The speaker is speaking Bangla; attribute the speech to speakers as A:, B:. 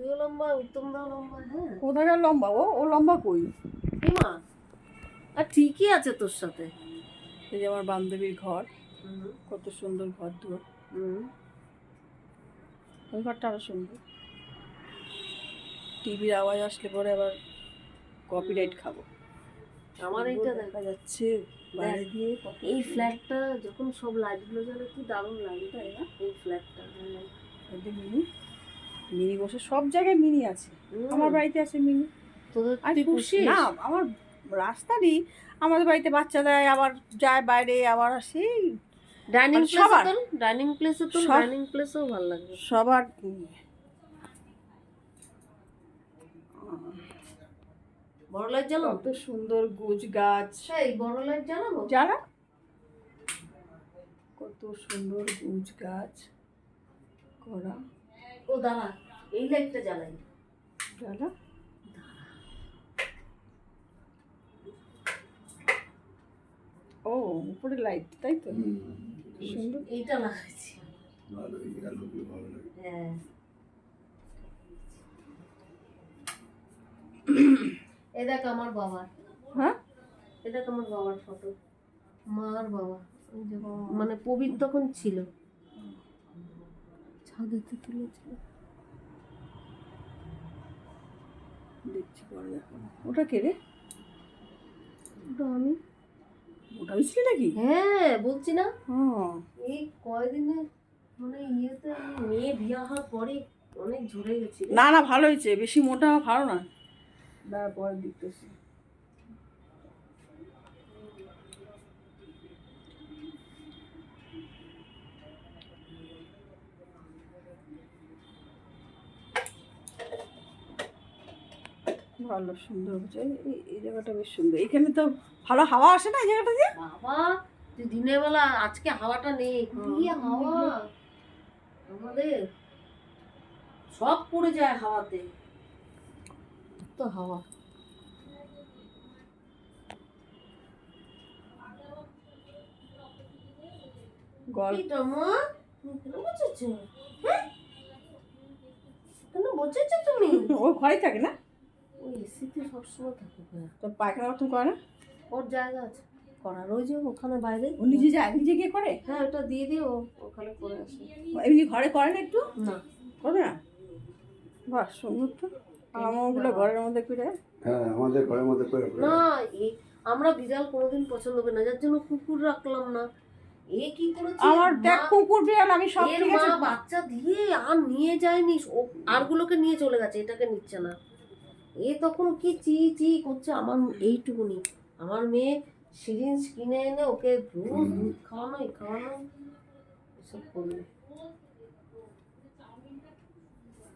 A: তুইও লম্বা, উত্তমদাও লম্বা। হ্যাঁ,
B: কোথাকার লম্বা? ও লম্বা কই?
A: মা আর ঠিকই আছে তোর সাথে।
B: এই যে আমার বান্ধবীর ঘর, কত সুন্দর ঘর দুয়ার। ওই ঘরটা আরো সুন্দর। টিভির আওয়াজ আসলে পরে আবার কপিরাইট খাবো।
A: আমার এইটা
B: দেখা যাচ্ছে বাইরে দিয়ে।
A: এই ফ্ল্যাটটা যখন সব লাইটগুলো জ্বলে কি দারুণ লাগে, তাই না? এই ফ্ল্যাটটা
B: মিনি মিনি বসে সব জায়গায় মিনি আছে। আমার বাড়িতে আছে মিনি।
A: তোদের
B: আর
A: তুই পুষিস
B: না, আমার রাস্তারই আমাদের বাড়িতে বাচ্চা দেয়, আবার যায় বাইরে, আবার সেই
A: ডাইনিং প্লেসে
B: সবার
A: তো, ডাইনিং প্লেসে তো, ডাইনিং প্লেসেও ভালো লাগবে
B: সবার।
A: বড় লাইট জ্বালাবো।
B: কত সুন্দর গুজ গাছ।
A: সেই বড় লাইট জ্বালাবো।
B: জ্বালা, কত সুন্দর গুজ গাছ করা।
A: ও দাঁড়া, এই লাইটটা জ্বালাই।
B: জ্বালা, ও উপরে লাইট, তাই তো সুন্দর।
A: এইটা লাগাইছি। হ্যাঁ, এই দেখ আমার বাবার।
B: হ্যাঁ,
A: এটা আমার বাবার ফটো, মা আর বাবা। ওই যে মানে প্রবীর তখন ছিল, ছাদেতে তুলেছিল।
B: দেখছি পরে দেখো। ওটা কে রে?
A: ওটা আমি।
B: ওটা হয়েছিল নাকি?
A: হ্যাঁ, বলছি না
B: হ্যাঁ,
A: এই কয়দিনে মানে ইয়েতে আমি মেয়ে বিয়ে হওয়ার পরে অনেক ঝরে গেছি।
B: না না, ভালো হয়েছে, বেশি মোটা ভালো না। দাঁড়া পরে দেখতেছি। ভালো সুন্দর হচ্ছে। এই জায়গাটা বেশ সুন্দর। এখানে তো ভালো হাওয়া আসে না এই জায়গাটা দিয়ে।
A: বাবা তুই দিনের বেলা, আজকে হাওয়াটা নেই, কি হাওয়া আমাদের, সব পড়ে যায় হাওয়াতে, তো হাওয়া।
B: গল্প
A: মা কেন বসেছো? হ্যাঁ, কেন বসেছো তুমি?
B: ও ঘরে থাকে না,
A: ওই এসিতে সবসময় থাকে।
B: তো পায়খানা বাথরুম করে না?
A: ওর জায়গা আছে করার, ওই যে ওখানে বাইরে।
B: ও নিজে যায়, নিজে গিয়ে করে?
A: হ্যাঁ, ওটা দিয়ে দিয়ে ও ওখানে করে আসে।
B: এমনি ঘরে করে না একটু?
A: না,
B: করে না? বাহ সুন্দর তো। আমারগুলো ঘরের মধ্যে করে।
C: হ্যাঁ, আমাদের ঘরের মধ্যে করে
A: না, এই আমরা বিড়াল কোনোদিন পছন্দ করি না, যার জন্য কুকুর রাখলাম না। এ কি করেছে,
B: আমার দেখ কুকুর বিড়াল আমি সব
A: এর
B: ঠিক
A: মা
B: আছে।
A: বাচ্চা দিয়ে আর নিয়ে যায়নি, আরগুলোকে নিয়ে চলে গেছে, এটাকে নিচ্ছে না। এ তখন কি চি চি করছে, আমার এইটুকুনি। আমার মেয়ে সিরিঞ্জ কিনে এনে ওকে রোজ দুধ খাওয়ানো, এই খাওয়ানো, এসব করবে।